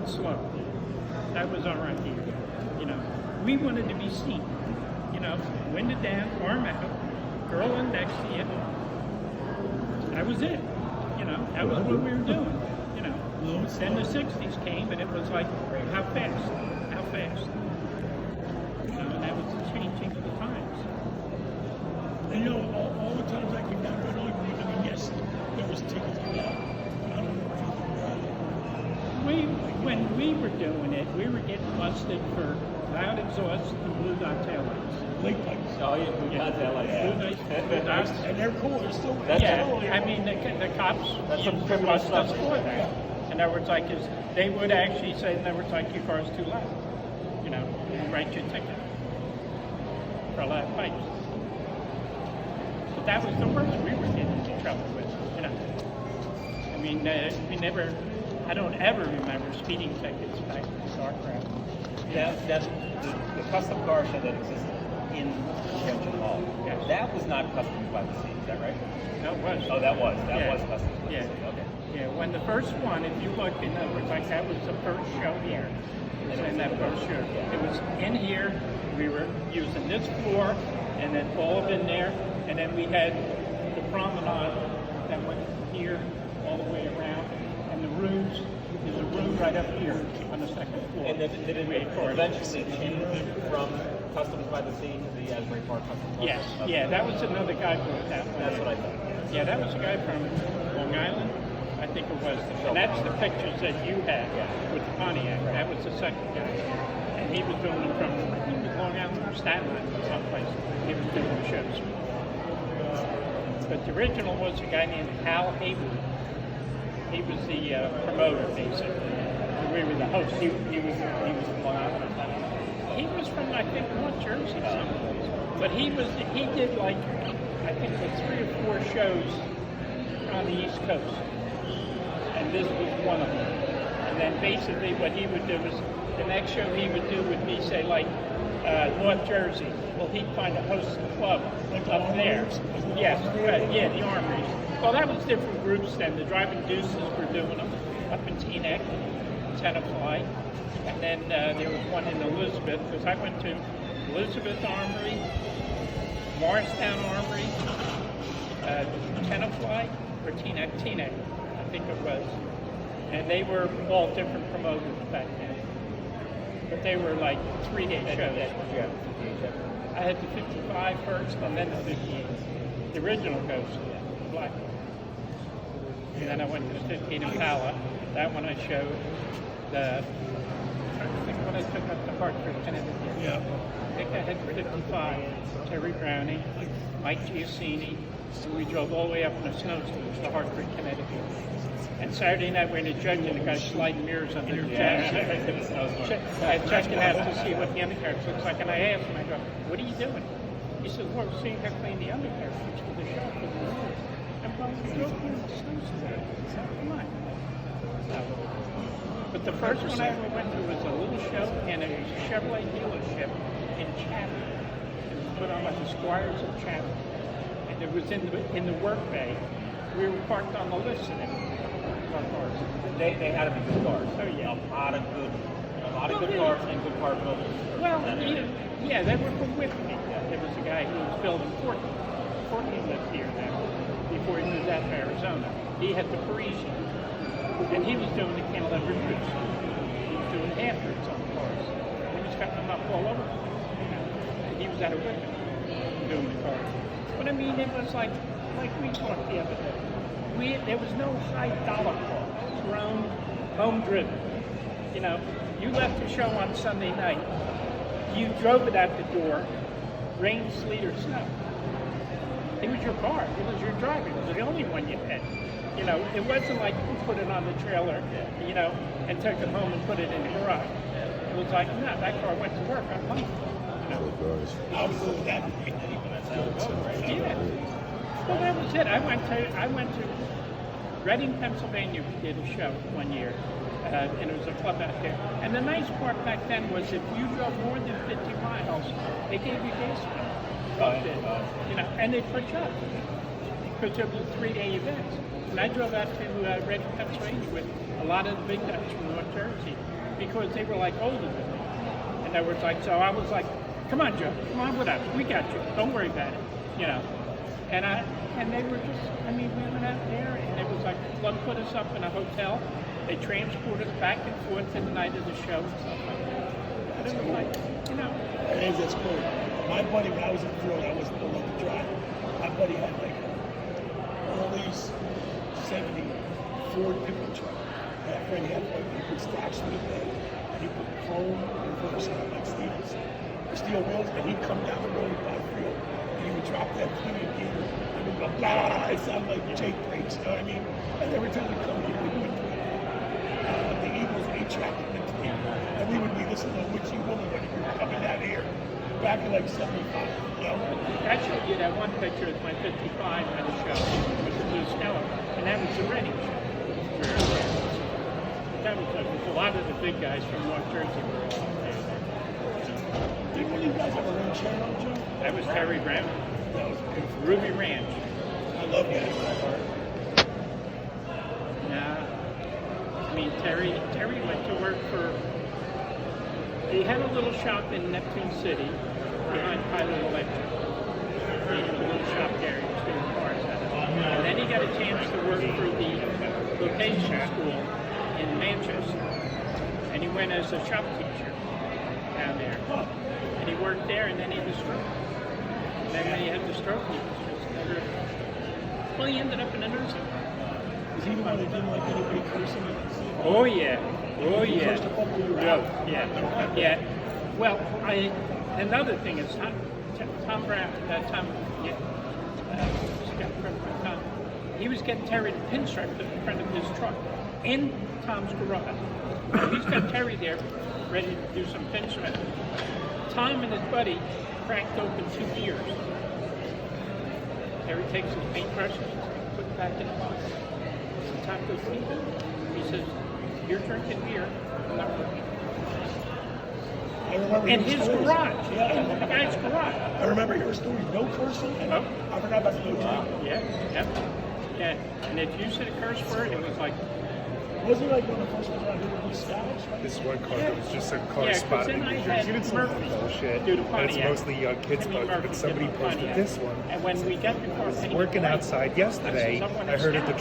slow. That was our idea. You know, we wanted to be seen. You know, winded down, arm out, girl in next to you. That was it. You know, that was what we were doing. You know, then the 60s came and it was like, how fast? How fast? You know, and that was the changing of the times. And you know, all the times I came down, I mean, yes, there was tickets for that. I don't know if you When we were doing it, we were getting busted for loud exhaust and blue dot taillights. late pipes. Oh, yeah, blue dot taillights. Blue dots. And they're cool, they're still. I mean, the cops That's some used criminal bust us stuff. for that. In other words, like, they would actually say, in other words, like, your car's too loud. You know, and write you a ticket for loud pipes. But that was the worst we were getting into trouble with, you know. I mean, we never, I don't ever remember speeding tickets back in the dark crowd. That's the custom car show that existed in Convention Hall. Yes. That was not custom by the sea, is that right? No, it was. Oh, that was Yeah. custom by Yeah. the sea. Okay. Yeah, when the first one, if you look, in other words, like that was the first show here. It was in that first show. It was in here, we were using this floor, and then all of in there, and then we had the promenade that went here all the way around, and the rooms, there's a room right up here on the second floor. And did it eventually change from Customs by the Sea to the Asbury Park Customs? Yes, yeah, that was another guy who wrote that one. That's what I thought. Yeah, that was a guy from Long Island, I think it was. And that's the pictures that you had with the Pontiac. That was the second guy. And he was doing it from, I think it was Long Island or Staten Island or someplace. He was doing the shows. But the original was a guy named Hal Hayward. He was the promoter, basically. And we were the host. He was from Long Island. He was from, I think, North Jersey someplace. But he did like, I think, like 3 or 4 shows on the East Coast. And this was one of them. And then basically what he would do is, the next show he would do would be, say, like North Jersey. Well, he'd find a host club up there. Yes, right, yeah, the Armories. Well, that was different groups then. The Driving Deuces were doing them up in Teaneck, Tenafly. And then there was one in Elizabeth, because I went to Elizabeth Armory, Morristown Armory, Tenafly, or Teaneck, I think it was. And they were all different promoters back then. But they were like 3-day shows. I had the 55 first, and then the 58. The original Ghost, the black one. And then I went to the 15 Impala. That one I showed. I think when I took up the Hartford, Connecticut. Yeah. I think I had 55, Terry Browning, Mike Giacini, and we drove all the way up in the snowstorm to Hartford, Connecticut. And Saturday night we're in a judge and the guy sliding mirrors under the chassis. I checked it out to see what the undercarriage looks like, and I asked him, I go, what are you doing? He says, well, we're seeing how to clean the undercarriage for the shop for the road. I'm going to go through the snowstorm. So, come on. But the first one I ever went to was a little show in a Chevrolet dealership in Chatham. It was put on by the Squires of Chatham. And it was in the work bay. We were parked on the list in it. Our cars. They had to be good cars. Oh, yeah. A lot of good cars and good car builders. Well, yeah, they were from Whitney. There was a guy who was building 14. 14 lived here now, before he moved out to Arizona. He had the Parisian. And he was doing the cantilever roofs. He was doing half-roofs on the cars. He was cutting them up all over. And he was out of Whitman doing the cars. But I mean, it was like we talked the other day. There was no high-dollar car. It was your own home-driven. You know, you left the show on Sunday night. You drove it out the door, rain, sleet, or snow. It was your car. It was your driver. It was the only one you had. You know, it wasn't like you put it on the trailer, you know, and took it home and put it in the garage. It was like, no, that car went to work on Monday. You know? I'll go that way. Yeah. Well, that was it. I went to Reading, Pennsylvania. We did a show one year, and it was a club out there. And the nice part back then was if you drove more than 50 miles, they gave you gas money. You know, and they put you up because it was 3-day events. And I drove out to Reading, Pennsylvania with a lot of the big guys from North Jersey. because they were like older than me. And they were like, so I was like, come on, Joe, come on with us. We got you. Don't worry about it. You know. And they were just, I mean, we went out there and it was like, one put us up in a hotel. They transported us back and forth to the night of the show and stuff like that. But it was like, you know. It is, that's cool. My buddy, when I was in Florida, I wasn't old enough to drive. My buddy had like early 70 Ford pickup truck. My friend had like, he put stacks with it, and he put chrome reverse on like steel wheels, and he'd come down the road by field, and he would drop that fluid gear, and it would go, blah, it sounded like Jake brakes, you know what I mean? And every time we come here, we would put the Eagles 8-track in the tape, and we would be listening to Witchy Woman when we were coming down here, back in like 75, you know? I showed you that one picture of my 55 at a show with the blue snow, and that was the Reading show. That was a lot of the big guys from North Jersey were all up there. Didn't one of you guys have a ranch here on Joe? That was Terry Brown. That was beautiful. Ruby Ranch. I love that. Nah. I mean, Terry went to work for, he had a little shop in Neptune City behind Pilot Electric. He had a little shop there, he was doing cars out of it. And then he got a chance to work for the vocation school in Manchester. And he went as a shop teacher down there. And he worked there, and then he had a stroke. And then when he had the stroke, he was just never, well, he ended up in a nursing home. Is he the one that didn't like anybody cursing? Oh yeah, oh He yeah. cursed a couple of you out. Yeah. Well, another thing is Tom Brown, Tom, he was getting Terry to pinstripe the front of his truck in Tom's garage. So he's got Terry there, ready to do some pinstripe. Tom and his buddy cracked open 2 beers. Terry takes his paintbrushes, puts it back in the box. And Tom goes, "What are you doing?" He says, "You're drinking beer, I'm not working." I remember In your his stories. garage. Yeah. In the guy's garage. I remember your story. No cursing. And I forgot about the no drinking. Yeah. And if you said a curse word, it was like, Wasn't it like one of the first ones around here with these scouts, right? This one car that was just a car Yeah, 'cause spotted then in I New had Jersey. It's some Murphy bullshit. do the That's Pontiac. mostly young kids Henry posted, Murphy but somebody did the posted Pontiac. this one. And when we got the car, I was working outside yesterday. I heard at the